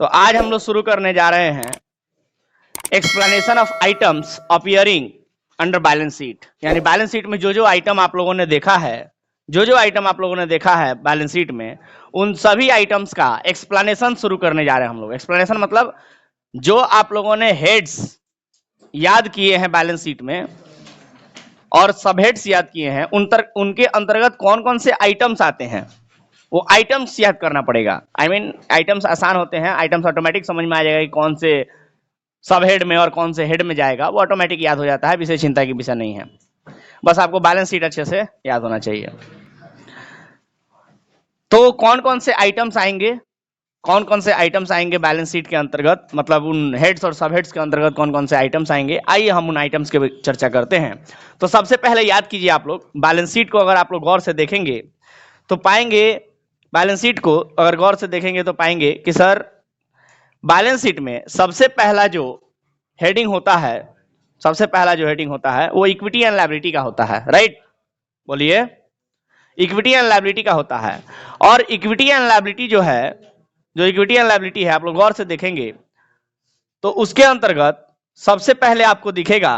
तो आज हम लोग शुरू करने जा रहे हैं explanation of items appearing under balance sheet. यानी बैलेंस शीट में जो आइटम आप लोगों ने देखा है, जो आइटम आप लोगों ने देखा है बैलेंस शीट में, उन सभी आइटम्स का एक्सप्लेनेशन शुरू करने जा रहे हैं हम लोग। एक्सप्लेनेशन मतलब जो आप लोगों ने हेड्स याद किए हैं बैलेंस शीट में और सब हेड्स याद किए हैं, उनके अंतर्गत कौन कौन से आइटम्स आते हैं वो आइटम्स याद करना पड़ेगा। आइटम्स आसान होते हैं, आइटम्स ऑटोमेटिक समझ में आ जाएगा कि कौन से सब हेड में और कौन से हेड में जाएगा, वो ऑटोमेटिक याद हो जाता है, विशेष चिंता की विषय नहीं है। बस आपको बैलेंस शीट अच्छे से याद होना चाहिए। तो कौन कौन से आइटम्स आएंगे, कौन कौन से आइटम्स आएंगे बैलेंस शीट के अंतर्गत, मतलब उन हेड्स और सब हेड्स के अंतर्गत कौन कौन से आइटम्स आएंगे, आइए हम उन आइटम्स की चर्चा करते हैं। तो सबसे पहले याद कीजिए आप लोग, बैलेंस शीट को अगर आप लोग गौर से देखेंगे तो पाएंगे, बैलेंस शीट को अगर गौर से देखेंगे तो पाएंगे कि सर बैलेंस शीट में सबसे पहला जो हेडिंग होता है, सबसे पहला जो हेडिंग होता है वो इक्विटी एंड लायबिलिटी का होता है। राइट, बोलिए, इक्विटी एंड लायबिलिटी का होता है। और इक्विटी एंड लायबिलिटी जो है, जो इक्विटी एंड लायबिलिटी है, आप लोग गौर से देखेंगे तो उसके अंतर्गत सबसे पहले आपको दिखेगा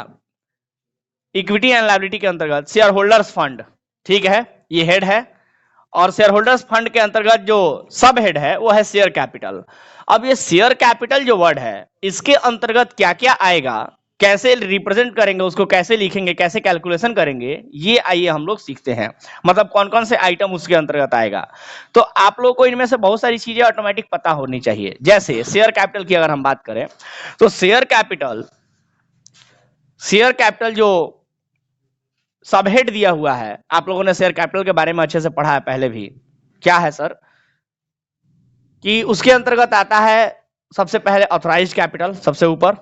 इक्विटी एंड लायबिलिटी के अंतर्गत शेयर होल्डर्स फंड। ठीक है, ये हेड है। और शेयर होल्डर्स फंड के अंतर्गत जो सब हेड है वो है शेयर कैपिटल। अब ये शेयर कैपिटल जो वर्ड है, इसके अंतर्गत क्या क्या आएगा, कैसे रिप्रेजेंट करेंगे उसको, कैसे लिखेंगे, कैसे कैलकुलेशन करेंगे, ये आइए हम लोग सीखते हैं। मतलब कौन कौन से आइटम उसके अंतर्गत आएगा। तो आप लोग को इनमें से बहुत सारी चीजें ऑटोमेटिक पता होनी चाहिए। जैसे शेयर कैपिटल की अगर हम बात करें तो शेयर कैपिटल जो सब हेड दिया हुआ है, आप लोगों ने शेयर कैपिटल के बारे में अच्छे से पढ़ा है पहले भी। क्या है सर कि उसके अंतर्गत आता है सबसे पहले ऑथराइज्ड कैपिटल, सबसे ऊपर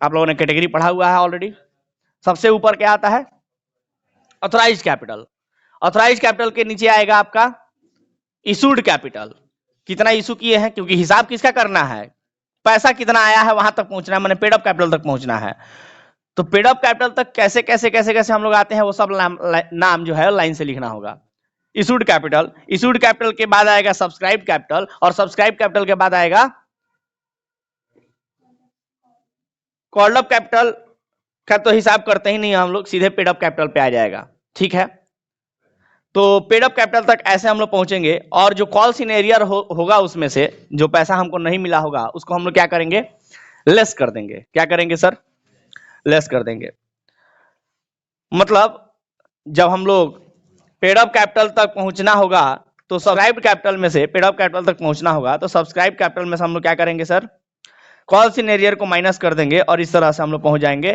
आप लोगों ने कैटेगरी पढ़ा हुआ है ऑलरेडी। सबसे ऊपर क्या आता है? Authorised capital. ऑथराइज्ड कैपिटल के नीचे आएगा आपका इशूड कैपिटल, कितना इशू किए हैं, क्योंकि हिसाब किसका करना है, पैसा कितना आया है वहां तक पहुंचना है, मैंने पेड अप कैपिटल तक पहुंचना है। तो पेड अप कैपिटल तक कैसे कैसे कैसे कैसे हम लोग आते हैं, वो सब नाम जो है लाइन से लिखना होगा। इशूड कैपिटल, इशूड कैपिटल के बाद आएगा सब्सक्राइब कैपिटल, और सब्सक्राइब कैपिटल के बाद आएगा कॉल्ड अप कैपिटल का तो हिसाब करते ही नहीं हम लोग, सीधे पेड अप कैपिटल पे आ जाएगा। ठीक है, तो पेड अप कैपिटल तक ऐसे हम लोग पहुंचेंगे। और जो कॉल सिनेरियर होगा उसमें से जो पैसा हमको नहीं मिला होगा उसको हम लोग क्या करेंगे, लेस कर देंगे। क्या करेंगे सर? लेस कर देंगे। मतलब जब हम लोग पेड अप कैपिटल तक पहुंचना होगा तो सब्सक्राइब कैपिटल में से पेड अप कैपिटल तक पहुंचना होगा, तो सब्सक्राइब कैपिटल में से हम लोग क्या करेंगे सर, कॉल सिनेरियर को माइनस कर देंगे और इस तरह से हम लोग पहुंच जाएंगे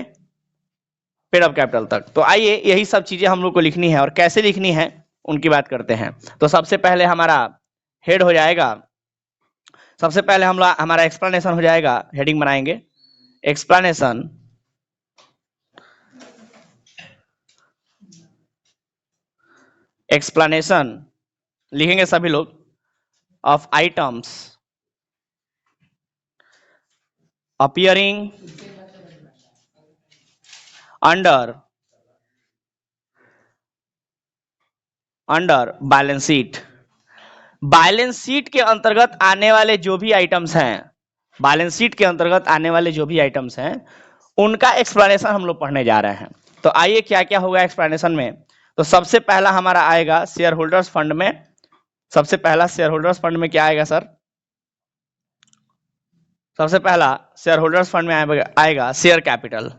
पेड अप कैपिटल तक। तो आइए यही सब चीजें हम लोग को लिखनी है और कैसे लिखनी है उनकी बात करते हैं। तो सबसे पहले हमारा हेड हो जाएगा, सबसे पहले हमारा एक्सप्लेनेशन हो जाएगा, हेडिंग बनाएंगे एक्सप्लेनेशन एक्सप्लेनेशन लिखेंगे सभी लोग of items appearing under balance sheet. Balance sheet के अंतर्गत आने वाले जो भी आइटम्स हैं, बैलेंस शीट के अंतर्गत आने वाले जो भी आइटम्स हैं उनका एक्सप्लेनेशन हम लोग पढ़ने जा रहे हैं। तो आइए क्या क्या होगा एक्सप्लेनेशन में। तो सबसे पहला हमारा आएगा शेयर होल्डर्स फंड में। सबसे पहला शेयर होल्डर्स फंड में क्या आएगा सर? सबसे पहला शेयर होल्डर्स फंड में आएगा share capital,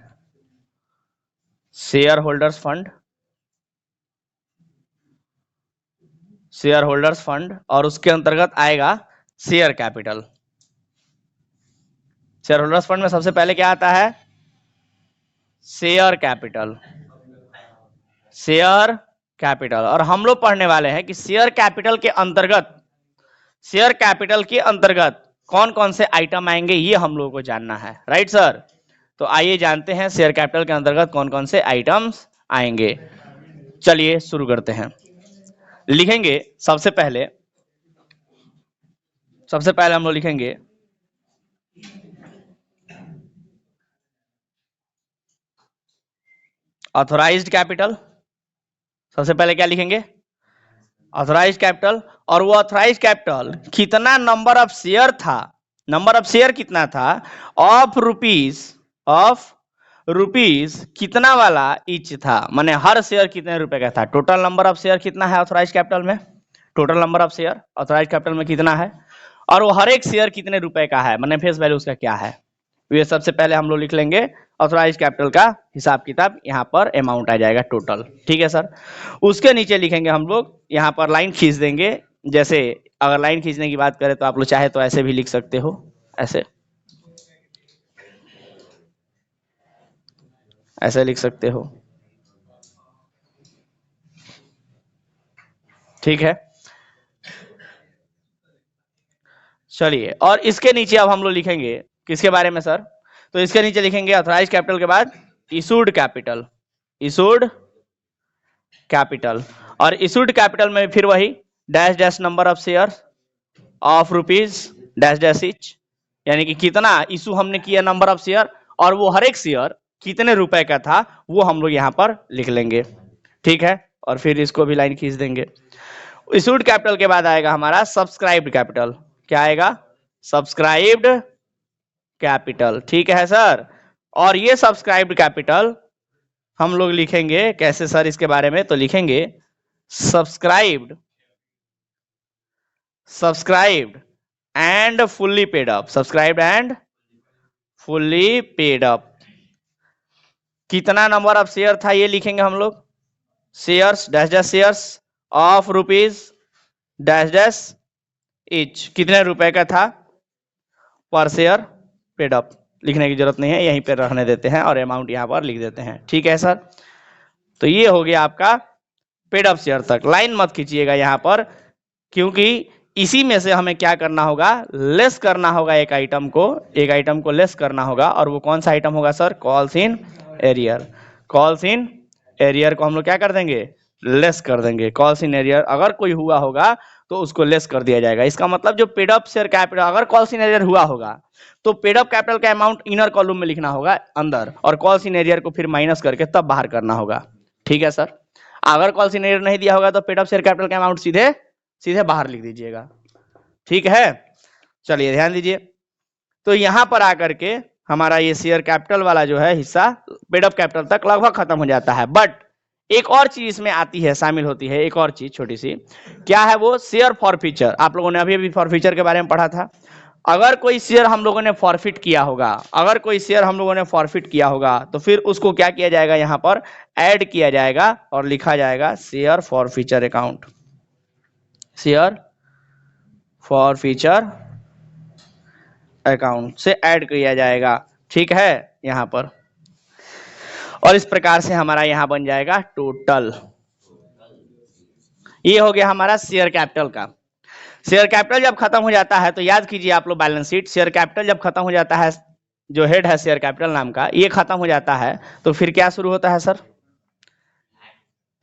share holders fund, share holders fund, और उसके अंतर्गत आएगा share capital. Share holders fund में सबसे पहले क्या आता है? Share capital, share capital. और हम लोग पढ़ने वाले हैं कि शेयर कैपिटल के अंतर्गत, शेयर कैपिटल के अंतर्गत कौन कौन से आइटम आएंगे ये हम लोगों को जानना है। राइट सर, तो आइए जानते हैं शेयर कैपिटल के अंतर्गत कौन कौन से आइटम्स आएंगे। चलिए शुरू करते हैं। लिखेंगे सबसे पहले हम लोग लिखेंगे ऑथराइज्ड कैपिटल। सबसे पहले क्या लिखेंगे? Authorised capital. और वो ऑथराइज्ड कैपिटल कितना नंबर ऑफ शेयर था नंबर ऑफ शेयर कितना था, ऑफ रुपीज कितना वाला ईच था, माने हर शेयर कितने रुपए का था। टोटल नंबर ऑफ शेयर कितना है ऑथराइज कैपिटल में, total number of share authorise capital में कितना है, और वो हर एक शेयर कितने रुपए का है, माने फेस वैल्यू उसका क्या है। ये सबसे पहले हम लोग लिख लेंगे ऑथराइज कैपिटल का हिसाब किताब, यहाँ पर अमाउंट आ जाएगा टोटल, ठीक है सर। उसके नीचे लिखेंगे हम लोग, यहाँ पर लाइन खींच देंगे। जैसे अगर लाइन खींचने की बात करें तो आप लोग चाहे तो ऐसे भी लिख सकते हो, ऐसे लिख सकते हो, ठीक है। चलिए, और इसके नीचे अब हम लोग लिखेंगे किसके बारे में सर, तो इसके नीचे लिखेंगे ऑथराइज कैपिटल के बाद इशूड कैपिटल, इशूड कैपिटल, और इशूड कैपिटल में फिर वही dash dash number of share of rupees dash dash etch, यानी कि कितना इशू हमने किया नंबर ऑफ शेयर, और वो हर एक शेयर कितने रुपए का था वो हम लोग यहाँ पर लिख लेंगे, ठीक है। और फिर इसको भी लाइन खींच देंगे। इशूड कैपिटल के बाद आएगा हमारा सब्सक्राइब्ड कैपिटल, क्या आएगा, सब्सक्राइब्ड कैपिटल, ठीक है सर। और ये सब्सक्राइब्ड कैपिटल हम लोग लिखेंगे कैसे सर इसके बारे में, तो लिखेंगे subscribed and fully paid up, subscribed and fully paid up. कितना नंबर ऑफ शेयर था ये लिखेंगे हम लोग, shares dash dash shares of rupees dash dash etch, कितने रुपए का था पर शेयर पेड अप, लिखने की जरूरत नहीं है, यहीं पे रहने देते हैं और अमाउंट यहाँ पर लिख देते हैं, ठीक है सर। तो ये हो गया आपका पेड अप शेयर तक। लाइन मत खींचिएगा यहाँ पर, क्योंकि इसी में से हमें क्या करना होगा, लेस करना होगा एक आइटम को लेस करना होगा, और वो कौन सा आइटम होगा sir, calls in arrear. Calls in arrear को हम लोग क्या कर देंगे, लेस कर देंगे। कॉल्स इन एरियर अगर कोई हुआ होगा तो उसको लेस कर दिया जाएगा। इसका मतलब जो पेड अप शेयर कैपिटल अगर कॉल्स इन एरियर हुआ होगा तो पेड अप कैपिटल का अमाउंट इनर कॉलम में लिखना होगा अंदर, और कॉल्स इन एरियर को फिर माइनस करके तब बाहर करना होगा, ठीक है सर। अगर कॉल्स इन एरियर नहीं दिया होगा तो पेड अप शेयर कैपिटल का अमाउंट सीधे सीधे बाहर लिख दीजिएगा, ठीक है। चलिए ध्यान दीजिए, तो यहां पर आकर के हमारा ये शेयर कैपिटल वाला जो है हिस्सा पेड अप कैपिटल तक लगभग खत्म हो जाता है। बट एक और चीज इसमें आती है, शामिल होती है एक और चीज छोटी सी, क्या है वो, शेयर फॉरफीचर। आप लोगों ने अभी अभी फॉरफीचर के बारे में पढ़ा था। अगर कोई शेयर हम लोगों ने फॉरफिट किया होगा, अगर कोई शेयर हम लोगों ने फॉरफिट किया होगा तो फिर उसको क्या किया जाएगा, यहां पर ऐड किया जाएगा और लिखा जाएगा share forfeiture account, share forfeiture account से ऐड किया जाएगा, ठीक है यहां पर। और इस प्रकार से हमारा यहां बन जाएगा टोटल। ये हो गया हमारा शेयर कैपिटल का। शेयर कैपिटल जब खत्म हो जाता है तो याद कीजिए आप लोग बैलेंस शीट, शेयर कैपिटल जब खत्म हो जाता है, जो हेड है शेयर कैपिटल नाम का ये खत्म हो जाता है, तो फिर क्या शुरू होता है सर,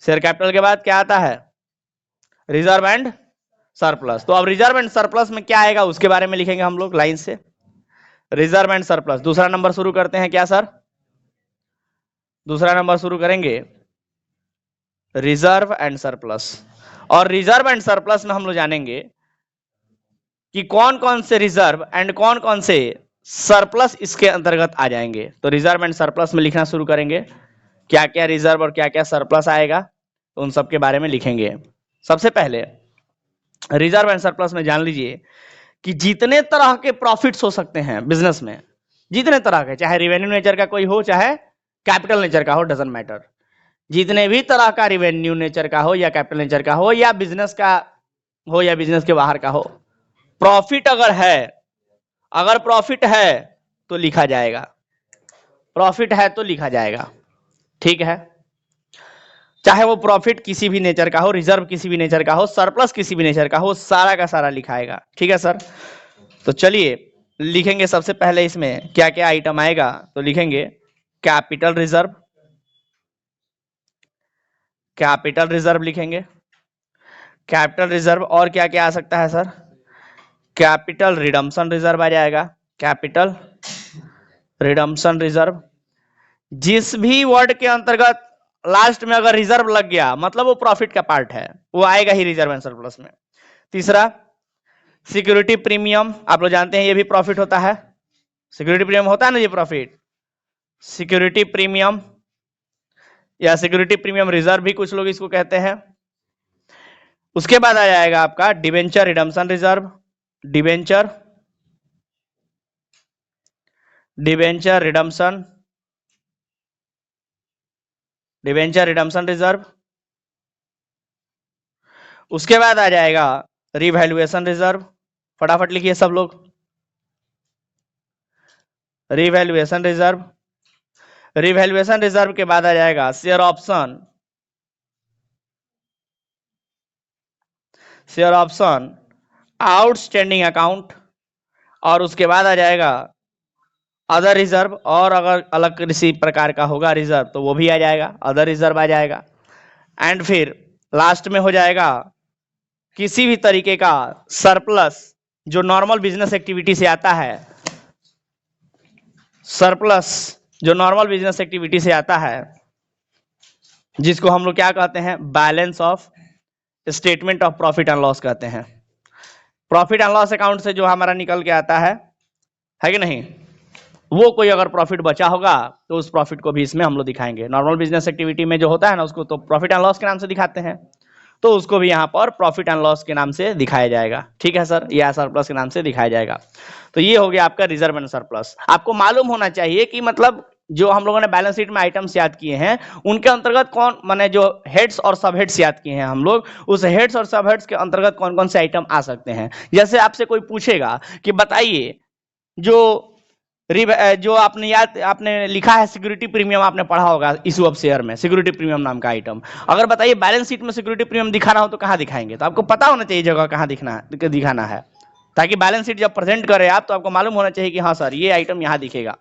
शेयर कैपिटल के बाद क्या आता है, रिजर्व एंड सरप्लस। तो अब रिजर्व एंड सरप्लस में क्या आएगा उसके बारे में लिखेंगे हम लोग लाइन से, रिजर्व एंड सरप्लस। दूसरा नंबर शुरू करते हैं क्या सर, दूसरा नंबर शुरू करेंगे रिजर्व एंड सरप्लस। और रिजर्व एंड सरप्लस में हम लोग जानेंगे कि कौन कौन से रिजर्व एंड कौन कौन से सरप्लस इसके अंतर्गत आ जाएंगे। तो रिजर्व एंड सरप्लस में लिखना शुरू करेंगे, क्या क्या रिजर्व और क्या क्या सरप्लस आएगा, तो उन सब के बारे में लिखेंगे। सबसे पहले रिजर्व एंड सरप्लस में जान लीजिए कि जितने तरह के प्रॉफिट्स हो सकते हैं बिजनेस में, जितने तरह के, चाहे रिवेन्यू नेचर का कोई हो चाहे कैपिटल नेचर का हो, डजंट मैटर, जितने भी तरह का रिवेन्यू नेचर का हो या कैपिटल नेचर का हो या बिजनेस का हो या बिजनेस के बाहर का हो, प्रॉफिट अगर प्रॉफिट है तो लिखा जाएगा, प्रॉफिट है तो लिखा जाएगा, ठीक है। चाहे वो प्रॉफिट किसी भी नेचर का हो, रिजर्व किसी भी नेचर का हो, सरप्लस किसी भी नेचर का हो, सारा का सारा लिखाएगा, ठीक है सर। तो चलिए लिखेंगे सबसे पहले इसमें क्या क्या आइटम आएगा, तो लिखेंगे कैपिटल रिजर्व, कैपिटल रिजर्व लिखेंगे, कैपिटल रिजर्व। और क्या क्या आ सकता है सर, कैपिटल रिडम्पशन रिजर्व आ जाएगा, कैपिटल रिडम्पशन रिजर्व। जिस भी वर्ड के अंतर्गत लास्ट में अगर रिजर्व लग गया मतलब वो प्रॉफिट का पार्ट है, वो आएगा ही रिजर्व एंड सरप्लस में। तीसरा सिक्योरिटी प्रीमियम आप लोग जानते हैं ये भी प्रॉफिट होता है, सिक्योरिटी प्रीमियम होता है ना ये प्रॉफिट, सिक्योरिटी प्रीमियम या सिक्योरिटी प्रीमियम रिजर्व भी कुछ लोग इसको कहते हैं। उसके बाद आ जाएगा आपका debenture redemption reserve, debenture debenture redemption, debenture redemption reserve. उसके बाद आ जाएगा रिवैल्यूएशन रिजर्व, फटाफट लिखिए सब लोग, रिवैल्यूएशन रिजर्व। रिवैल्यूएशन रिजर्व के बाद आ जाएगा share option, share option outstanding account, और उसके बाद आ जाएगा अदर रिजर्व, और अगर अलग किसी प्रकार का होगा रिजर्व तो वो भी आ जाएगा, अदर रिजर्व आ जाएगा। एंड फिर लास्ट में हो जाएगा किसी भी तरीके का सरप्लस जो नॉर्मल बिजनेस एक्टिविटी से आता है, सरप्लस जो नॉर्मल बिजनेस एक्टिविटी से आता है, जिसको हम लोग क्या कहते हैं, balance of statement of profit and loss कहते हैं। प्रॉफिट एंड लॉस अकाउंट से जो हमारा निकल के आता है कि नहीं, वो कोई अगर प्रॉफिट बचा होगा तो उस प्रॉफिट को भी इसमें हम लोग दिखाएंगे। नॉर्मल बिजनेस एक्टिविटी में जो होता है ना उसको तो प्रॉफिट एंड लॉस के नाम से दिखाते हैं, तो उसको भी यहाँ पर प्रॉफिट एंड लॉस के नाम से दिखाया जाएगा। ठीक है सर, या सरप्लस के नाम से दिखाया जाएगा। तो ये हो गया आपका रिजर्व एंड सरप्लस। आपको मालूम होना चाहिए कि मतलब जो हम लोगों ने बैलेंस शीट में आइटम्स याद किए हैं उनके अंतर्गत कौन माने जो हेड्स और सब हेड्स याद किए हैं हम लोग, उस हेड्स और सब हेड्स के अंतर्गत कौन कौन से आइटम आ सकते हैं। जैसे आपसे कोई पूछेगा कि बताइए जो आपने लिखा है सिक्योरिटी प्रीमियम, आपने पढ़ा होगा इशू ऑफ शेयर में सिक्योरिटी प्रीमियम नाम का आइटम, अगर बताइए बैलेंस शीट में सिक्योरिटी प्रीमियम दिखाना हो तो कहां दिखाएंगे, तो आपको पता होना चाहिए जगह कहां दिखाना है, ताकि बैलेंस शीट जब प्रेजेंट करें आप तो आपको मालूम होना चाहिए कि हाँ सर ये आइटम यहां दिखेगा।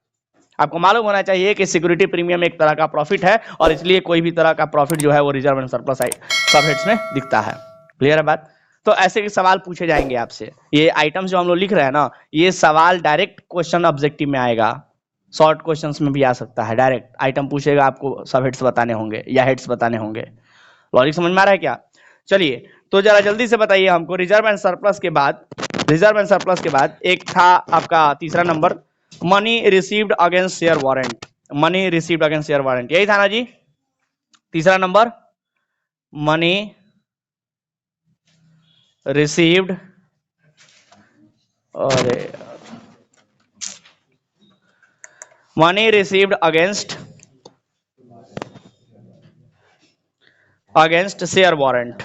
आपको मालूम होना चाहिए कि सिक्योरिटी प्रीमियम एक तरह का प्रॉफिट है और इसलिए कोई भी तरह का प्रॉफिट जो है वो रिजर्व एंड सरप्लस सब हेड्स में दिखता है। क्लियर है बात? तो ऐसे के सवाल पूछे जाएंगे आपसे। ये आइटम्स जो हम लोग लिख रहे हैं ना, ये सवाल डायरेक्ट क्वेश्चन ऑब्जेक्टिव में आएगा, शॉर्ट क्वेश्चंस में भी आ सकता है। डायरेक्ट आइटम पूछेगा, आपको सब हेड्स बताने होंगे या हेड्स बताने होंगे। लॉजिक समझ में आ रहा है क्या? चलिए तो जरा जल्दी से बताइए हमको, रिजर्व एंड सरप्लस के बाद एक था आपका तीसरा number, money received against share warrant. Money received against share warrant, यही था ना जी तीसरा नंबर, मनी रिसीव्ड, और money received against share warrant.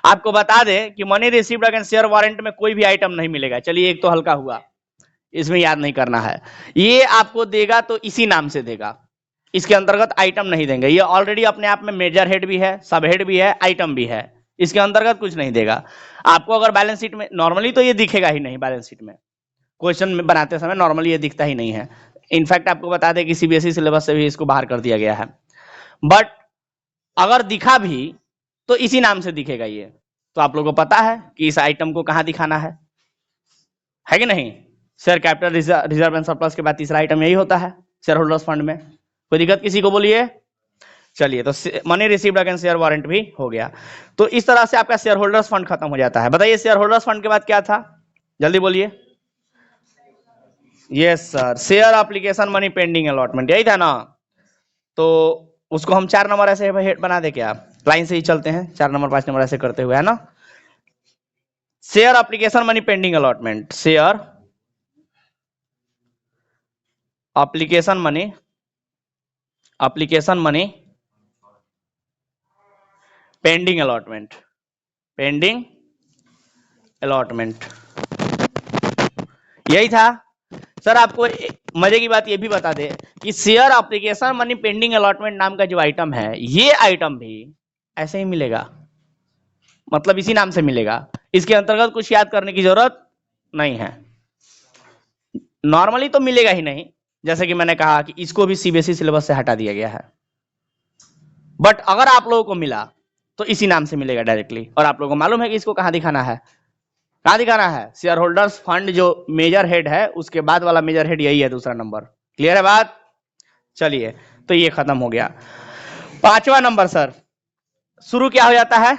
आपको बता दें कि money received against share warrant में कोई भी आइटम नहीं मिलेगा। चलिए एक तो हल्का हुआ, इसमें याद नहीं करना है, ये आपको देगा तो इसी नाम से देगा, इसके अंतर्गत आइटम नहीं देंगे। ये ऑलरेडी अपने आप में मेजर हेड भी है, सब हेड भी है, आइटम भी है, इसके अंतर्गत कुछ नहीं देगा आपको। अगर बैलेंस शीट में नॉर्मली तो ये दिखेगा ही नहीं, बैलेंस शीट में क्वेश्चन में बनाते समय नॉर्मली ये दिखता ही नहीं है। इनफैक्ट आपको बता दें कि सीबीएसई सिलेबस से भी इसको बाहर कर दिया गया है, बट अगर दिखा भी तो इसी नाम से दिखेगा ये। तो आप लोगों को पता है कि इस आइटम को कहां दिखाना है कि नहीं? Share capital reserve and surplus के बाद तीसरा आइटम यही होता है, शेयर होल्डर्स फंड में। कोई दिक्कत किसी को बोलिए? चलिए तो money received against share warrant भी हो गया। तो इस तरह से आपका शेयर होल्डर्स फंड खत्म हो जाता है। बताइए शेयर होल्डर्स फंड के बाद क्या था, जल्दी बोलिए। Yes sir, share application money pending allotment, यही था ना? तो उसको हम 4 नंबर ऐसे हेड बना दे क्या, लाइन से ही चलते हैं 4 नंबर 5 नंबर ऐसे करते हुए, है ना? Share application money pending allotment, share application money pending allotment, यही था सर। आपको मजे की बात ये भी बता दे कि share application money pending allotment नाम का जो आइटम है, ये आइटम भी ऐसे ही मिलेगा, मतलब इसी नाम से मिलेगा, इसके अंतर्गत कुछ याद करने की जरूरत नहीं है। नॉर्मली तो मिलेगा ही नहीं, जैसे कि मैंने कहा कि इसको भी सीबीएसई सिलेबस से हटा दिया गया है, बट अगर आप लोगों को मिला तो इसी नाम से मिलेगा डायरेक्टली। और आप लोगों को मालूम है कि इसको कहां दिखाना है, कहां दिखाना है? शेयर होल्डर्स फंड जो मेजर हेड है उसके बाद वाला मेजर हेड यही है, दूसरा नंबर। क्लियर है बात? चलिए तो ये खत्म हो गया। 5वां नंबर सर, शुरू क्या हो जाता है?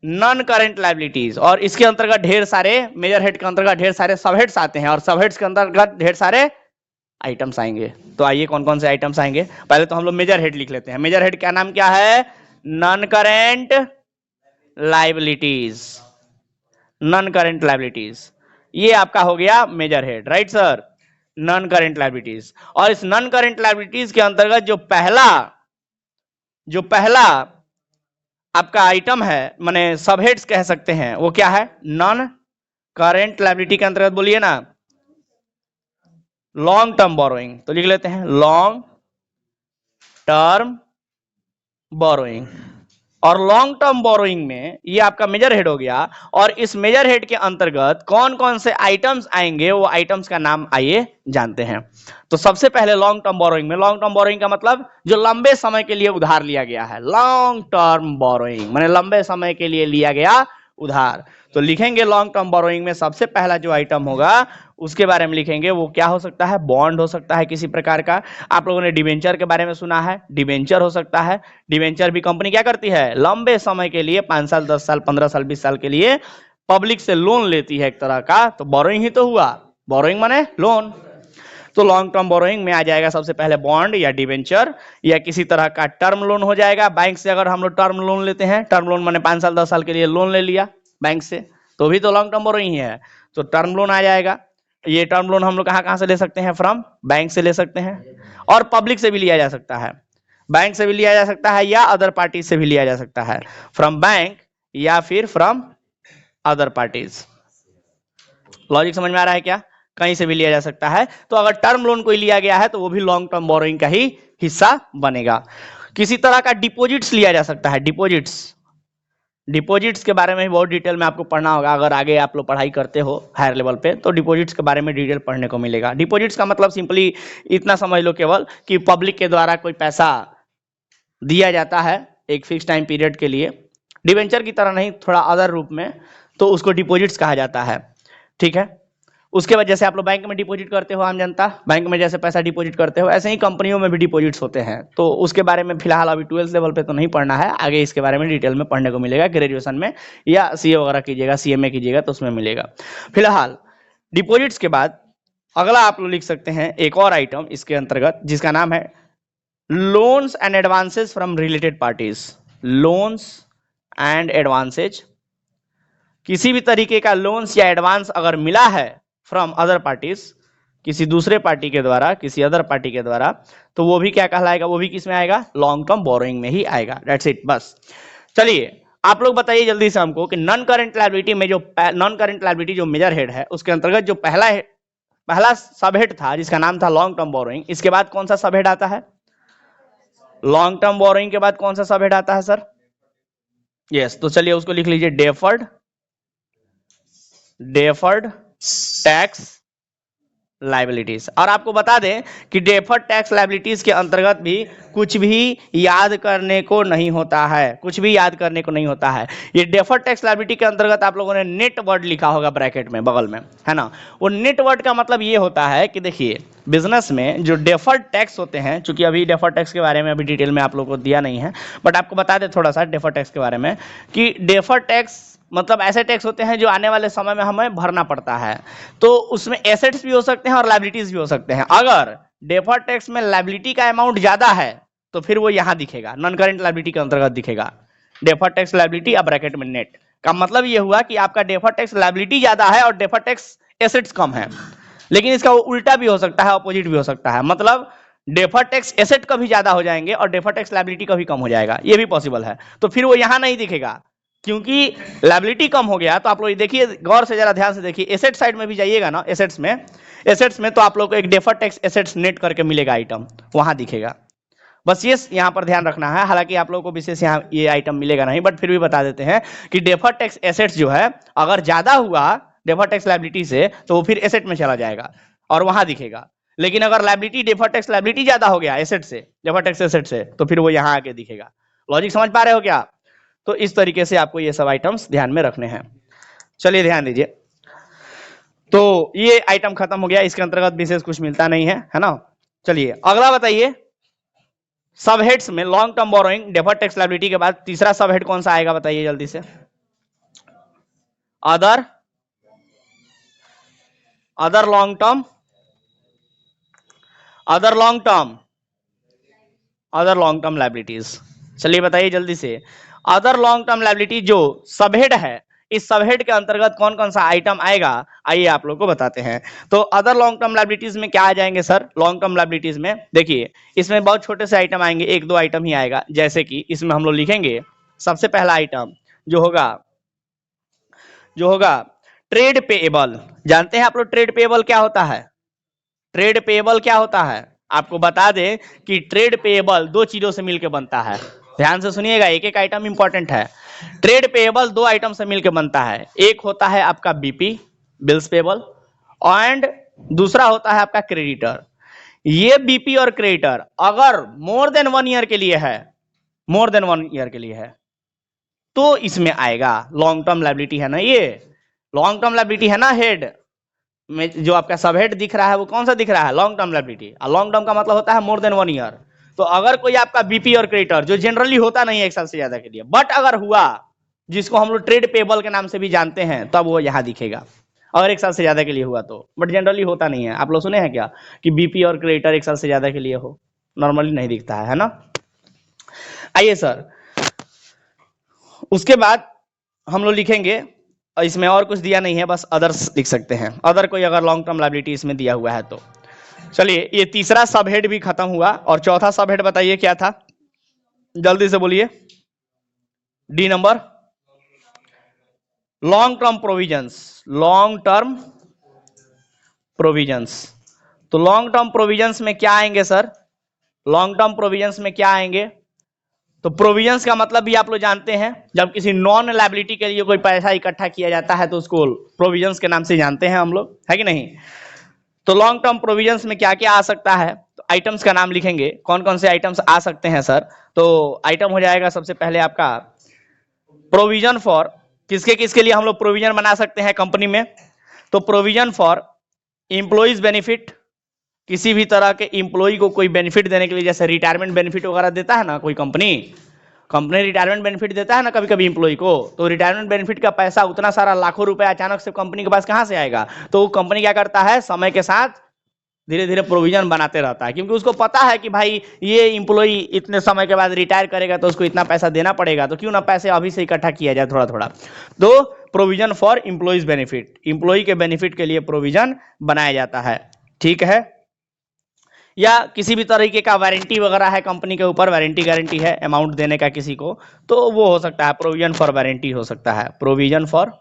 नॉन करेंट लायबिलिटीज, और इसके अंतर्गत ढेर सारे, मेजर हेड के अंतर्गत ढेर सारे सब हेड्स आते हैं और सब हेड्स के अंतर्गत ढेर सारे आइटम्स आएंगे। तो आइए कौन कौन से आइटम्स आएंगे। पहले तो हम लोग मेजर हेड लिख लेते हैं। मेजर हेड का नाम क्या है? Non current liabilities. Non current liabilities, ये आपका हो गया major head, right sir. Non current liabilities, और इस नॉन करेंट लायबिलिटीज के अंतर्गत जो पहला आपका आइटम है, माने सब हेड्स कह सकते हैं, वो क्या है? नॉन करेंट लायबिलिटी के अंतर्गत बोलिए ना, लॉन्ग टर्म बोरोइंग। तो लिख लेते हैं लॉन्ग टर्म बोरोइंग। और लॉन्ग टर्म बोरोइंग में ये आपका मेजर हेड हो गया, और इस मेजर हेड के अंतर्गत कौन कौन से आइटम्स आएंगे, वो आइटम्स का नाम आइए जानते हैं। तो सबसे पहले लॉन्ग टर्म बोरोइंग में, लॉन्ग टर्म बोरोइंग का मतलब जो लंबे समय के लिए उधार लिया गया है, लॉन्ग टर्म बोरोइंग माने लंबे समय के लिए लिया गया उधार। तो लिखेंगे लॉन्ग टर्म बोरोइंग में सबसे पहला जो आइटम होगा उसके बारे में लिखेंगे, वो क्या हो सकता है? बॉन्ड हो सकता है किसी प्रकार का। आप लोगों ने डिबेंचर के बारे में सुना है, डिबेंचर हो सकता है। डिबेंचर भी कंपनी क्या करती है? लंबे समय के लिए 5 साल 10 साल 15 साल 20 साल के लिए पब्लिक से लोन लेती है एक तरह का। तो बोरोइंग ही तो हुआ, बोरोइंग माने लोन। तो लॉन्ग टर्म बोरोइंग में आ जाएगा सबसे पहले बॉन्ड या डिबेंचर या किसी तरह का टर्म लोन हो जाएगा। बैंक से अगर हम लोग टर्म लोन लेते हैं, टर्म लोन माने 5 साल 10 साल के लिए लोन ले लिया बैंक से, तो भी तो लॉन्ग टर्म बोरोइंग है। तो टर्म लोन आ जाएगा। ये टर्म लोन हम लोग कहां से ले सकते हैं? फ्रॉम बैंक से ले सकते हैं, और पब्लिक से भी लिया जा सकता है। बैंक से भी लिया जा सकता है या अदर पार्टी से भी लिया जा सकता है, फ्रॉम बैंक या फिर फ्रॉम अदर पार्टीज। लॉजिक समझ में आ रहा है क्या? कहीं से भी लिया जा सकता है। तो अगर टर्म लोन कोई लिया गया है तो वो भी लॉन्ग टर्म बोरोइंग का ही हिस्सा बनेगा। किसी तरह का डिपॉजिट्स लिया जा सकता है, डिपॉजिट्स के बारे में भी बहुत डिटेल में आपको पढ़ना होगा। अगर आगे आप लोग पढ़ाई करते हो हायर लेवल पे, तो डिपॉजिट्स के बारे में डिटेल पढ़ने को मिलेगा। डिपॉजिट्स का मतलब सिंपली इतना समझ लो केवल कि पब्लिक के द्वारा कोई पैसा दिया जाता है एक फिक्स टाइम पीरियड के लिए, डिवेंचर की तरह नहीं, थोड़ा अदर रूप में, तो उसको डिपॉजिट्स कहा जाता है। ठीक है। उसके बाद जैसे आप लोग बैंक में डिपॉजिट करते हो, आम जनता बैंक में जैसे पैसा डिपॉजिट करते हो, ऐसे ही कंपनियों में भी डिपॉजिट्स होते हैं। तो उसके बारे में फिलहाल अभी 12th लेवल पे तो नहीं पढ़ना है, आगे इसके बारे में डिटेल में पढ़ने को मिलेगा ग्रेजुएशन में, या सीए वगैरह कीजिएगा, सीएमए कीजिएगा तो उसमें मिलेगा। फिलहाल डिपॉजिट्स के बाद अगला आप लोग लिख सकते हैं एक और आइटम इसके अंतर्गत, जिसका नाम है loans and advances from related parties. Loans and advances, किसी भी तरीके का लोन्स या एडवांस अगर मिला है फ्रॉम अदर पार्टीज, किसी दूसरे पार्टी के द्वारा, किसी अदर पार्टी के द्वारा, तो वो भी क्या कहलाएगा? वो भी किस में आएगा? लॉन्ग टर्म बोरोइंग में ही आएगा। दैट्स इट, बस। चलिए आप लोग बताइए जल्दी से हमको कि नॉन करेंट लायबिलिटी में, जो नॉन करेंट लायबिलिटी जो मेजर हेड है, उसके अंतर्गत जो पहला सब हेड था जिसका नाम था लॉन्ग टर्म बोरोइंग, इसके बाद कौन सा सब हेड आता है? लॉन्ग टर्म बोरोइंग के बाद कौन सा सब हेड आता है सर? यस, तो चलिए उसको लिख लीजिए, डेफर्ड टैक्स लायबिलिटीज। और आपको बता दें कि डेफर्ड टैक्स लायबिलिटीज के अंतर्गत भी कुछ भी याद करने को नहीं होता है, कुछ भी याद करने को नहीं होता है। ये डेफर्ड टैक्स लायबिलिटी के अंतर्गत आप लोगों ने नेट वर्ड लिखा होगा ब्रैकेट में बगल में, है ना? वो नेट वर्ड का मतलब ये होता है कि देखिए बिजनेस में जो डेफर्ड टैक्स होते हैं, चूंकि अभी डेफर्ड टैक्स के बारे में अभी डिटेल में आप लोग को दिया नहीं है, बट आपको बता दें थोड़ा सा डेफर्ड टैक्स के बारे में, कि डेफर्ड टैक्स मतलब ऐसे टैक्स होते हैं जो आने वाले समय में हमें भरना पड़ता है। तो उसमें एसेट्स भी हो सकते हैं और लायबिलिटीज भी हो सकते हैं। अगर डेफर्ड टैक्स में लायबिलिटी का अमाउंट ज्यादा है तो फिर वो यहां दिखेगा, नॉन करेंट लायबिलिटी के अंतर्गत दिखेगा। डेफर्ड टैक्स लायबिलिटी अब ब्रैकेट में नेट का मतलब ये हुआ कि आपका डेफर्ड टैक्स लायबिलिटी ज्यादा है और डेफर्ड टैक्स एसेट्स कम है। लेकिन इसका उल्टा भी हो सकता है, अपोजिट भी हो सकता है, मतलब डेफर्ड टैक्स एसेट कभी ज्यादा हो जाएंगे और डेफर्ड टैक्स लायबिलिटी कभी कम हो जाएगा, ये भी पॉसिबल है। तो फिर वो यहां नहीं दिखेगा क्योंकि लायबिलिटी कम हो गया। तो आप लोग देखिए गौर से, जरा ध्यान से देखिए, एसेट साइड में भी जाइएगा ना, एसेट्स में तो आप लोग को एक डेफर्ड टैक्स एसेट्स नेट करके मिलेगा आइटम, वहां दिखेगा। बस ये यहाँ पर ध्यान रखना है। हालांकि आप लोगों को विशेष यहाँ ये आइटम मिलेगा नहीं, बट फिर भी बता देते हैं कि डेफर्ड टैक्स एसेट्स जो है अगर ज्यादा हुआ डेफर्ड टैक्स लायबिलिटी से, तो वो फिर एसेट में चला जाएगा और वहां दिखेगा। लेकिन अगर लायबिलिटी डेफर्ड टैक्स लायबिलिटी ज्यादा हो गया एसेट से, डेफर्ड टैक्स एसेट से, तो फिर वो यहाँ आके दिखेगा। लॉजिक समझ पा रहे हो क्या? तो इस तरीके से आपको ये सब आइटम्स ध्यान में रखने हैं। चलिए ध्यान दीजिए, तो ये आइटम खत्म हो गया, इसके अंतर्गत विशेष कुछ मिलता नहीं है ना? चलिए अगला बताइए, सब हेड्स में long term borrowing deferred tax liability के बाद तीसरा सब हेड कौन सा आएगा बताइए जल्दी से। Other other long term other long term other long term liabilities. चलिए बताइए जल्दी से, अदर लॉन्ग टर्म लायबिलिटी जो सबहेड है, इस सबहेड के अंतर्गत कौन कौन सा आइटम आएगा, आइए आप लोग को बताते हैं। तो अदर लॉन्ग टर्म लायबिलिटीज में क्या आ जाएंगे सर? लॉन्ग टर्म लायबिलिटीज में देखिए, इसमें बहुत छोटे से आइटम आएंगे, एक दो आइटम ही आएगा। जैसे कि इसमें हम लोग लिखेंगे सबसे पहला आइटम जो होगा ट्रेड पेएबल। जानते हैं आप लोग ट्रेड पेएबल क्या होता है? ट्रेड पेएबल क्या होता है? आपको बता दें कि ट्रेड पेएबल दो चीजों से मिलकर बनता है। ध्यान से सुनिएगा, एक एक आइटम इंपॉर्टेंट है। ट्रेड पेएबल दो आइटम से मिलकर बनता है। एक होता है आपका बीपी, बिल्स पेएबल, एंड दूसरा होता है आपका क्रेडिटर। ये बीपी और क्रेडिटर अगर मोर देन 1 ईयर के लिए है, मोर देन 1 ईयर के लिए है, तो इसमें आएगा। लॉन्ग टर्म लायबिलिटी है ना, ये लॉन्ग टर्म लायबिलिटी है ना। हेड में जो आपका सब हेड दिख रहा है वो कौन सा दिख रहा है? Long term liability. Long term का मतलब होता है मोर देन 1 ईयर। तो अगर कोई आपका बीपी और क्रेडिटर, जो जनरली होता नहीं है 1 साल से ज्यादा के लिए, बट अगर हुआ, जिसको हम लोग ट्रेड पेबल के नाम से भी जानते हैं, तब वो यहां दिखेगा। अगर 1 साल से ज्यादा के लिए हुआ तो, बट जनरली होता नहीं है। आप लोग सुने हैं क्या कि बीपी और क्रेडिटर 1 साल से ज्यादा के लिए हो? नॉर्मली नहीं दिखता है ना। आइए सर, उसके बाद हम लोग लिखेंगे, इसमें और कुछ दिया नहीं है, बस अदर्स लिख सकते हैं। अदर कोई अगर लॉन्ग टर्म लायबिलिटी इसमें दिया हुआ है तो। चलिए, ये तीसरा सब हेड भी खत्म हुआ, और चौथा सब हेड बताइए क्या था? जल्दी से बोलिए। D number, long term provisions. Long term provisions. तो लॉन्ग टर्म प्रोविजंस में क्या आएंगे सर? लॉन्ग टर्म प्रोविजंस में क्या आएंगे? तो प्रोविजंस का मतलब भी आप लोग जानते हैं, जब किसी नॉन लायबिलिटी के लिए कोई पैसा इकट्ठा किया जाता है तो उसको प्रोविजंस के नाम से जानते हैं हम लोग, है कि नहीं। तो लॉन्ग टर्म प्रोविजंस में क्या क्या आ सकता है? तो आइटम्स का नाम लिखेंगे, कौन कौन से आइटम्स आ सकते हैं सर। तो आइटम हो जाएगा सबसे पहले आपका प्रोविजन फॉर, किसके किसके लिए हम लोग प्रोविजन बना सकते हैं कंपनी में? तो प्रोविजन फॉर एम्प्लॉइज बेनिफिट, किसी भी तरह के एम्प्लॉय को कोई बेनिफिट देने के लिए, जैसे रिटायरमेंट बेनिफिट वगैरह देता है ना कोई कंपनी रिटायरमेंट बेनिफिट देता है ना कभी कभी एम्प्लॉय को। तो रिटायरमेंट बेनिफिट का पैसा उतना सारा लाखों रुपए अचानक से कंपनी के पास कहां से आएगा? तो वो कंपनी क्या करता है, समय के साथ धीरे धीरे प्रोविजन बनाते रहता है, क्योंकि उसको पता है कि भाई ये एम्प्लॉय इतने समय के बाद रिटायर करेगा तो उसको इतना पैसा देना पड़ेगा, तो क्यों ना पैसे अभी से इकट्ठा किया जाए थोड़ा थोड़ा। तो provision for employees benefit, employ के बेनिफिट के लिए प्रोविजन बनाया जाता है, ठीक है। या किसी भी तरीके का वारंटी वगैरह है कंपनी के ऊपर, वारंटी गारंटी है अमाउंट देने का किसी को, तो वो हो सकता है प्रोविजन फॉर वारंटी हो सकता है, प्रोविजन फॉर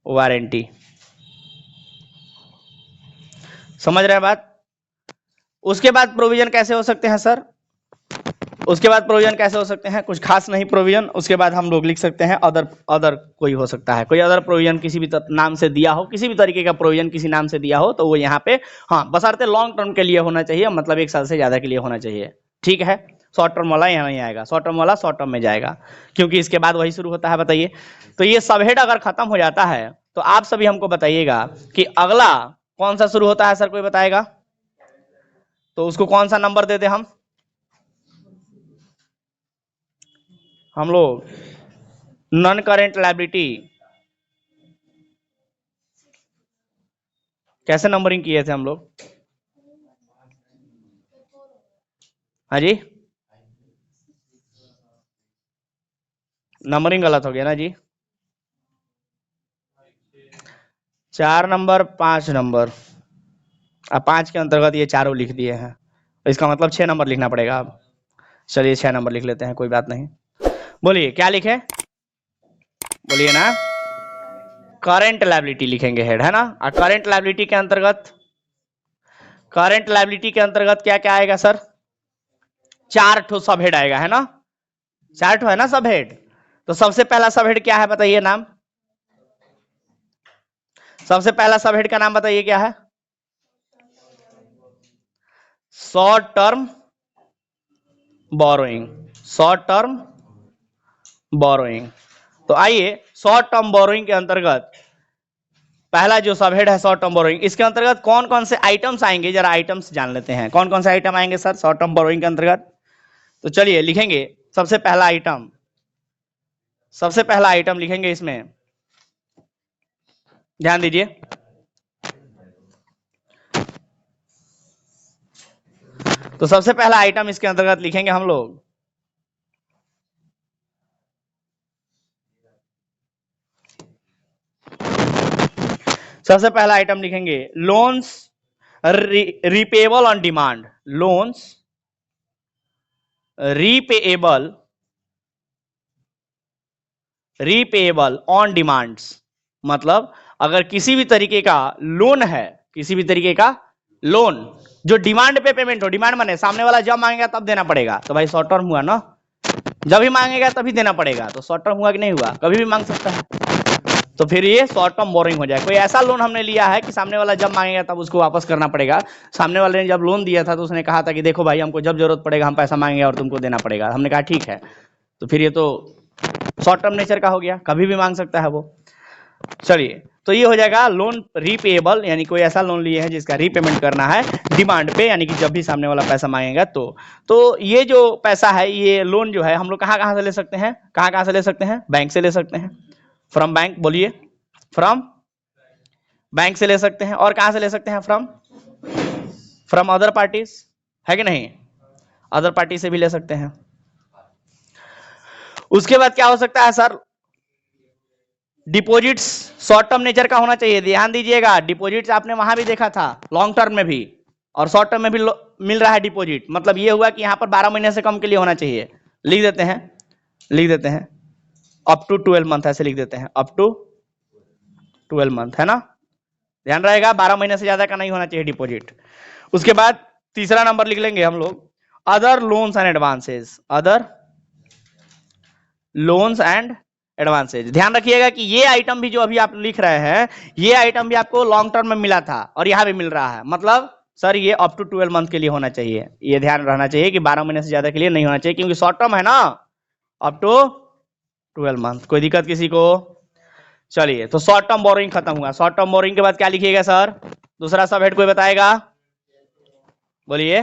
वारंटी। समझ रहे हैं बात? उसके बाद प्रोविजन कैसे हो सकते हैं सर? उसके बाद प्रोविजन कैसे हो सकते हैं? कुछ खास नहीं प्रोविजन। उसके बाद हम लोग लिख सकते हैं अदर कोई हो सकता है, कोई अदर प्रोविजन किसी भी नाम से दिया हो, किसी भी तरीके का प्रोविजन किसी नाम से दिया हो, तो वो यहाँ पे, हाँ, बशर्ते लॉन्ग टर्म के लिए होना चाहिए, मतलब 1 साल से ज्यादा के लिए होना चाहिए, ठीक है। शॉर्ट टर्म वाला यहाँ नहीं आएगा, शॉर्ट टर्म वाला शॉर्ट टर्म में जाएगा, क्योंकि इसके बाद वही शुरू होता है। बताइए, तो ये सबहेड अगर खत्म हो जाता है तो आप सभी हमको बताइएगा कि अगला कौन सा शुरू होता है सर, कोई बताएगा? तो उसको कौन सा नंबर दे दे हम लोग? नॉन करेंट लायबिलिटी कैसे नंबरिंग किए थे हम लोग? हाँ जी, नंबरिंग गलत हो गया ना जी। 4 नंबर 5 नंबर, अब 5 के अंतर्गत ये चारों लिख दिए हैं, इसका मतलब 6 नंबर लिखना पड़ेगा अब। चलिए 6 नंबर लिख लेते हैं, कोई बात नहीं। बोलिए क्या लिखे, बोलिए ना। करंट लायबिलिटी लिखेंगे हेड, है ना। और करंट लायबिलिटी के अंतर्गत, करंट लायबिलिटी के अंतर्गत क्या क्या आएगा सर? 4 ठो सब हेड आएगा, है ना। 4 ठो है ना सब हेड। तो सबसे पहला सब हेड क्या है बताइए नाम? सबसे पहला सब हेड का नाम बताइए क्या है? Short term borrowing, short term borrowing. तो आइए, शॉर्ट टर्म बोरोइंग के अंतर्गत पहला जो सबहेड है शॉर्ट टर्म बोरोइंग, इसके अंतर्गत कौन कौन से आइटम्स आएंगे, जरा आइटम्स जान लेते हैं। कौन कौन से आइटम आएंगे सर शॉर्ट टर्म बोरोइंग के अंतर्गत? तो चलिए लिखेंगे, सबसे पहला आइटम सबसे पहला आइटम लिखेंगे इसमें, ध्यान दीजिए, तो सबसे पहला आइटम इसके अंतर्गत लिखेंगे हम लोग सबसे पहला आइटम लिखेंगे loans repayable on demand, loans repayable on demands, मतलब अगर किसी भी तरीके का लोन है, किसी भी तरीके का लोन जो डिमांड पे पेमेंट हो, डिमांड माने सामने वाला जब मांगेगा तब देना पड़ेगा, तो भाई शॉर्ट टर्म हुआ ना, जब भी मांगेगा तभी देना पड़ेगा, तो शॉर्ट टर्म हुआ कि नहीं हुआ, कभी भी मांग सकता है, तो फिर ये शॉर्ट टर्म बोरिंग हो जाए। कोई ऐसा लोन हमने लिया है कि सामने वाला जब मांगेगा तब उसको वापस करना पड़ेगा, सामने वाले ने जब लोन दिया था तो उसने कहा था कि देखो भाई हमको जब जरूरत पड़ेगा हम पैसा मांगेंगे और तुमको देना पड़ेगा, हमने कहा ठीक है, तो फिर ये तो शॉर्ट टर्म नेचर का हो गया, कभी भी मांग सकता है वो। चलिए, तो ये हो जाएगा लोन रीपेएबल, यानी कोई ऐसा लोन लिए है जिसका रीपेमेंट करना है डिमांड पे, यानी कि जब भी सामने वाला पैसा मांगेगा तो ये जो पैसा है, ये लोन जो है हम लोग कहाँ से ले सकते हैं, कहाँ से ले सकते हैं, बैंक से ले सकते हैं, फ्रॉम बैंक, बोलिए, फ्रॉम बैंक से ले सकते हैं, और कहां से ले सकते हैं, फ्रॉम अदर पार्टीज, है कि नहीं, अदर पार्टी से भी ले सकते हैं। उसके बाद क्या हो सकता है sir, deposits short term nature का होना चाहिए, ध्यान दीजिएगा, डिपॉजिट्स आपने वहां भी देखा था, लॉन्ग टर्म में भी और शॉर्ट टर्म में भी मिल रहा है डिपॉजिट, मतलब ये हुआ कि यहां पर 12 महीने से कम के लिए होना चाहिए, लिख देते हैं अप टू 12 मंथ, ऐसे लिख देते हैं अप टू 12 मंथ, है ना, ध्यान रहेगा 12 महीने से ज्यादा का नहीं होना चाहिए डिपॉजिट। उसके बाद तीसरा नंबर लिख लेंगे हम लोग other loans and advances, other loans and advances. ध्यान रखिएगा कि ये आइटम भी जो अभी आप लिख रहे हैं, ये आइटम भी आपको लॉन्ग टर्म में मिला था और यहां भी मिल रहा है, मतलब सर ये अप टू 12 मंथ के लिए होना चाहिए, ये ध्यान रहना चाहिए कि 12 महीने से ज्यादा के लिए नहीं होना चाहिए, क्योंकि शॉर्ट टर्म है ना, अप टू 12 मंथ। कोई दिक्कत किसी को? चलिए, तो शॉर्ट टर्म बोरोइंग खत्म हुआ। शॉर्ट टर्म बोरोइंग के बाद क्या लिखिएगा सर, दूसरा सब हेड कोई बताएगा, बोलिए,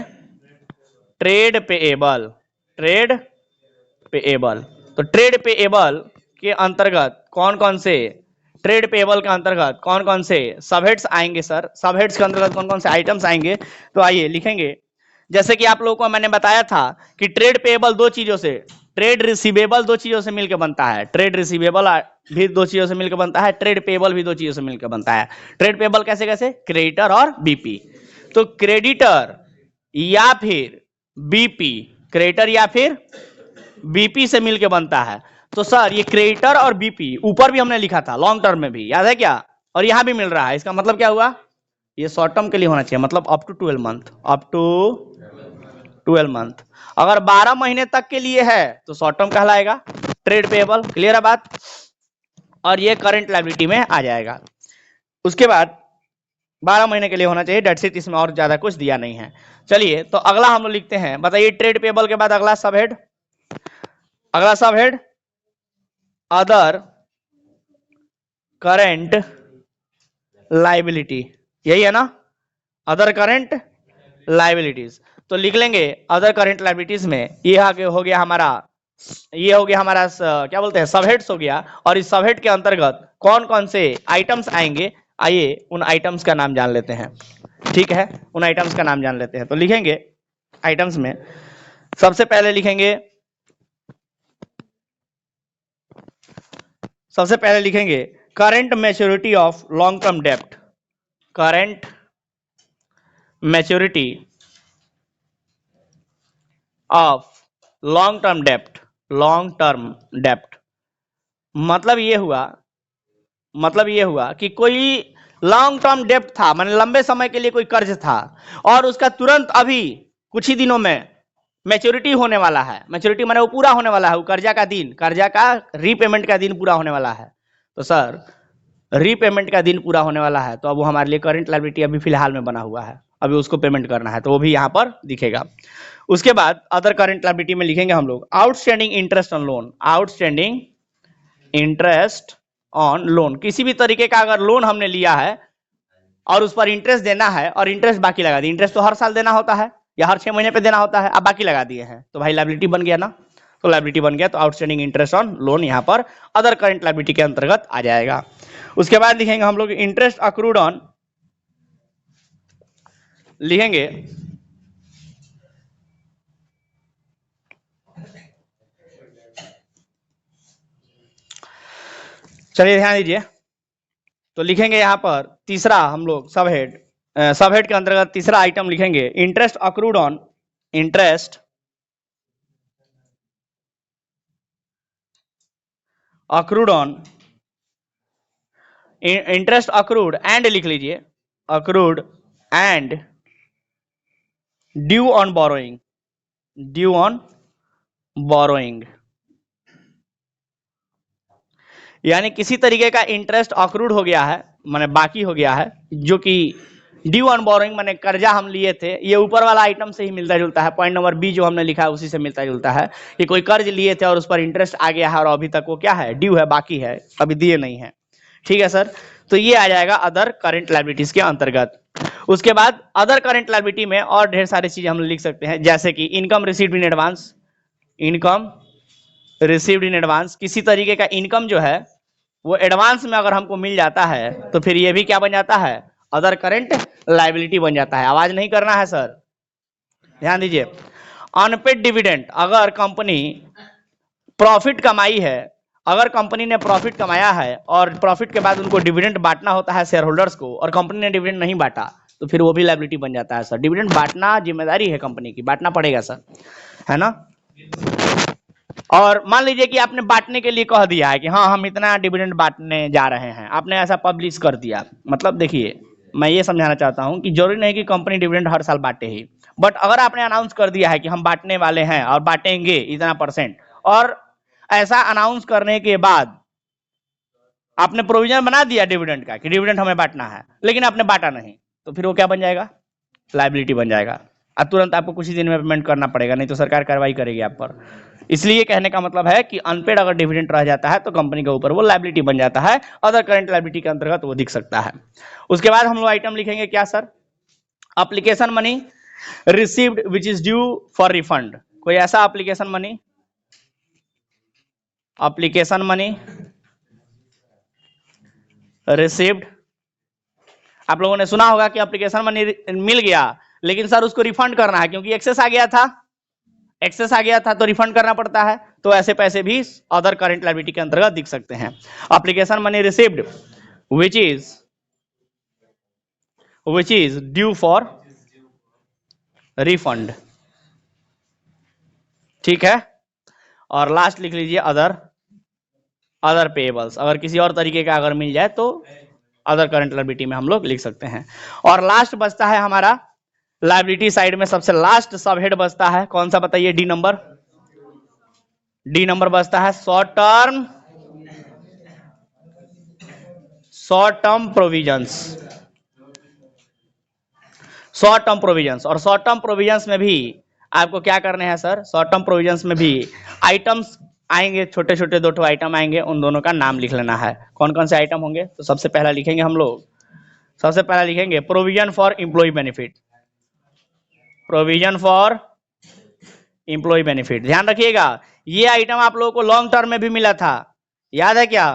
ट्रेड पेएबल, ट्रेड पेएबल। तो ट्रेड पेएबल के अंतर्गत कौन कौन से, ट्रेड पेएबल के अंतर्गत कौन कौन से सबहेड्स आएंगे सर, सबहेड्स के अंतर्गत कौन कौन से आइटम्स आएंगे, तो आइए लिखेंगे। जैसे कि आप लोगों को मैंने बताया था कि ट्रेड पेएबल दो चीजों से, ट्रेड रिसीवेबल दो चीजों से मिलकर बनता है, ट्रेड रिसीवेबल भी दो चीजों से मिलकर बनता है, ट्रेड पेएबल भी दो चीजों से मिलकर बनता है। ट्रेड पेएबल कैसे कैसे, क्रेडिटर और बीपी। तो क्रेडिटर या फिर बीपी, क्रेडिटर या फिर बीपी से मिलकर बनता है। तो सर ये क्रेडिटर और बीपी ऊपर भी हमने लिखा था लॉन्ग टर्म में भी, याद है क्या, और यहां भी मिल रहा है, इसका मतलब क्या हुआ, ये शॉर्ट टर्म के लिए होना चाहिए, मतलब up to 12 month, up to 12 month. अगर 12 महीने तक के लिए है तो शॉर्ट टर्म कहलाएगा, ट्रेड पेएबल, क्लियर है बात, और ये करंट लायबिलिटी में आ जाएगा। उसके बाद 12 महीने के लिए होना चाहिए, डेट्स इट, इसमें और ज्यादा कुछ दिया नहीं है। चलिए, तो अगला हम लोग लिखते हैं, बताइए ट्रेड पेएबल के बाद अगला सबहेड, अगला सबहेड अदर करंट लायबिलिटी, यही है ना, अदर करंट लायबिलिटीज। तो लिख लेंगे अदर करंट लायबिलिटीज में ये आगे हो गया हमारा, ये हो गया हमारा क्या बोलते हैं, सबहेड्स हो गया, और इस सबहेड के अंतर्गत कौन कौन से आइटम्स आएंगे, आइए उन आइटम्स का नाम जान लेते हैं, ठीक है, उन आइटम्स का नाम जान लेते हैं। तो लिखेंगे आइटम्स में, सबसे पहले लिखेंगे, सबसे पहले लिखेंगे current maturity of long term डेप्ट, current maturity of long term डेप्ट, लॉन्ग टर्म डेप्ट, मतलब ये हुआ कि कोई लॉन्ग टर्म डेप्ट था, माने लंबे समय के लिए कोई कर्ज था और उसका तुरंत अभी कुछ ही दिनों में मैच्योरिटी होने वाला है, मैच्योरिटी माने वो पूरा होने वाला है, वो कर्जा का दिन, कर्जा का रीपेमेंट का दिन पूरा होने वाला है। तो सर रीपेमेंट का दिन पूरा होने वाला है, तो अब वो हमारे लिए करंट लायबिलिटी अभी फिलहाल में बना हुआ है, अभी उसको पेमेंट करना है, तो वो भी यहां पर दिखेगा। उसके बाद अदर करंट लायबिलिटी में लिखेंगे हम लोग outstanding interest on loan, outstanding interest on loan, किसी भी तरीके का अगर लोन हमने लिया है और उस पर इंटरेस्ट देना है और इंटरेस्ट बाकी लगा दिया, इंटरेस्ट तो हर साल देना होता है या हर 6 महीने पे देना होता है, अब बाकी लगा दिए हैं, तो भाई लायबिलिटी बन गया ना। तो लायबिलिटी बन गया, तो आउटस्टैंडिंग इंटरेस्ट ऑन लोन यहाँ पर अदर करंट लायबिलिटी के अंतर्गत आ जाएगा। उसके बाद लिखेंगे हम लोग इंटरेस्ट अक्रूड ऑन, लिखेंगे चलिए ध्यान दीजिए, तो लिखेंगे यहां पर तीसरा हम लोग सब हेड के अंतर्गत तीसरा आइटम लिखेंगे interest accrued on, interest accrued on, interest accrued and लिख लीजिए, accrued and due on borrowing, due on borrowing, यानी किसी तरीके का इंटरेस्ट अक्रूड हो गया है, माने बाकी हो गया है, जो कि ड्यू ऑन बोरोइंग माने कर्जा हम लिए थे, ये ऊपर वाला आइटम से ही मिलता जुलता है, पॉइंट नंबर बी जो हमने लिखा है उसी से मिलता जुलता है कि कोई कर्ज लिए थे और उस पर इंटरेस्ट आ गया है और अभी तक वो क्या है, ड्यू है, बाकी है, अभी दिए नहीं है। ठीक है सर, तो ये आ जाएगा अदर करेंट लायबिलिटीज के अंतर्गत। उसके बाद अदर करेंट लायबिलिटी में और ढेर सारी चीजें हम लिख सकते हैं, जैसे कि income received in advance, income received in advance, किसी तरीके का इनकम जो है वो एडवांस में अगर हमको मिल जाता है तो फिर ये भी क्या बन जाता है, अदर करंट लायबिलिटी बन जाता है। आवाज नहीं करना है सर, ध्यान दीजिए। अनपेड डिविडेंड, अगर कंपनी प्रॉफिट कमाई है, अगर कंपनी ने प्रॉफिट कमाया है और प्रॉफिट के बाद उनको डिविडेंड बांटना होता है शेयर होल्डर्स को और कंपनी ने डिविडेंड नहीं बांटा तो फिर वो भी लायबिलिटी बन जाता है सर। डिविडेंड बांटना जिम्मेदारी है कंपनी की, बांटना पड़ेगा सर, है ना। और मान लीजिए कि आपने बांटने के लिए कह दिया है कि हाँ हम इतना डिविडेंड बांटने जा रहे हैं, आपने ऐसा पब्लिश कर दिया, मतलब देखिए मैं ये समझाना चाहता हूं कि जरूरी नहीं कि कंपनी डिविडेंड हर साल बांटे ही, बट अगर आपने अनाउंस कर दिया है कि हम बांटने वाले हैं और बांटेंगे इतना %, और ऐसा अनाउंस करने के बाद आपने प्रोविजन बना दिया डिविडेंड का कि डिविडेंड हमें बांटना है, लेकिन आपने बांटा नहीं, तो फिर वो क्या बन जाएगा, लायबिलिटी बन जाएगा। अब तुरंत आपको कुछ ही दिन में पेमेंट करना पड़ेगा, नहीं तो सरकार कार्रवाई करेगी आप पर। इसलिए कहने का मतलब है कि अनपेड अगर डिविडेंड रह जाता है तो कंपनी के ऊपर वो लायबिलिटी बन जाता है, अदर करंट लायबिलिटी के अंतर्गत वो दिख सकता है। उसके बाद हम लोग आइटम लिखेंगे क्या sir, application money received which is due for refund. कोई ऐसा application money, application money received, आप लोगों ने सुना होगा कि एप्लीकेशन मनी मिल गया लेकिन सर उसको रिफंड करना है क्योंकि एक्सेस आ गया था, एक्सेस आ गया था तो रिफंड करना पड़ता है, तो ऐसे पैसे भी अदर करंट लायबिलिटी के अंतर्गत दिख सकते हैं। Application money received which is due for refund, ठीक है। और लास्ट लिख लीजिए अदर पेएबल्स, अगर किसी और तरीके का अगर मिल जाए तो अदर करंट लायबिलिटी में हम लोग लिख सकते हैं। और लास्ट बचता है हमारा लायबिलिटी साइड में सबसे लास्ट सब हेड बचता है, कौन सा बताइए, डी नंबर बचता है short term provisions, short term provisions. और शॉर्ट टर्म प्रोविजंस में भी आपको क्या करने हैं सर, शॉर्ट टर्म प्रोविजंस में भी आइटम्स आएंगे, छोटे छोटे 2 आइटम आएंगे, उन दोनों का नाम लिख लेना है। कौन कौन से आइटम होंगे, तो सबसे पहला लिखेंगे हम लोग, सबसे पहला लिखेंगे provision for employ benefit, provision for employ benefit. ध्यान रखिएगा ये आइटम आप लोगों को लॉन्ग टर्म में भी मिला था, याद है क्या,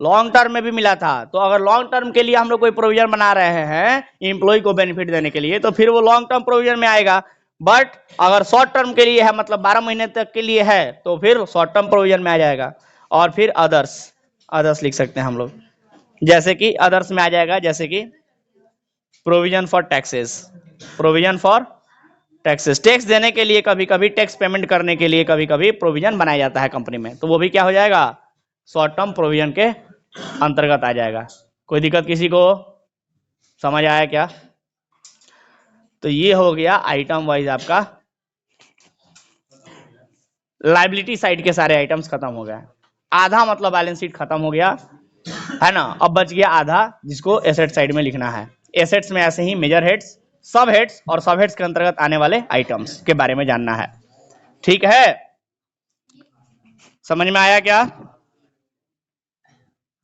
लॉन्ग टर्म में भी मिला था। तो अगर लॉन्ग टर्म के लिए हम लोग कोई प्रोविजन बना रहे हैं एम्प्लॉय को बेनिफिट देने के लिए तो फिर वो लॉन्ग टर्म प्रोविजन में आएगा, बट अगर शॉर्ट टर्म के लिए है मतलब 12 महीने तक के लिए है तो फिर शॉर्ट टर्म प्रोविजन में आ जाएगा। और फिर अदर्स लिख सकते हैं हम लोग, जैसे कि अदर्स में आ जाएगा जैसे कि provision for taxes, provision for taxes, tax देने के लिए कभी कभी, टैक्स पेमेंट करने के लिए कभी कभी प्रोविजन बनाया जाता है कंपनी में, तो वो भी क्या हो जाएगा, शॉर्ट टर्म प्रोविजन के अंतर्गत आ जाएगा। कोई दिक्कत किसी को, समझ आया क्या। तो ये हो गया आइटम वाइज आपका लायबिलिटी साइड के सारे आइटम्स खत्म हो गए, आधा मतलब बैलेंस शीट खत्म हो गया है ना। अब बच गया आधा जिसको एसेट साइड में लिखना है। एसेट्स में ऐसे ही मेजर हेड्स, सब हेड्स और सब हेड्स के अंतर्गत आने वाले आइटम्स के बारे में जानना है, ठीक है। समझ में आया क्या,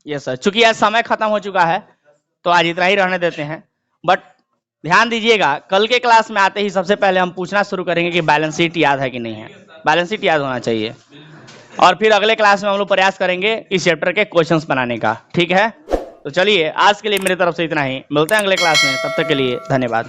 यस सर। चूंकि आज समय खत्म हो चुका है तो आज इतना ही रहने देते हैं, बट ध्यान दीजिएगा कल के क्लास में आते ही सबसे पहले हम पूछना शुरू करेंगे कि बैलेंस शीट याद है कि नहीं है। बैलेंस शीट याद होना चाहिए। और फिर अगले क्लास में हम लोग प्रयास करेंगे इस चैप्टर के क्वेश्चंस बनाने का, ठीक है। तो चलिए आज के लिए मेरी तरफ से इतना ही, मिलते हैं अगले क्लास में, तब तक के लिए धन्यवाद।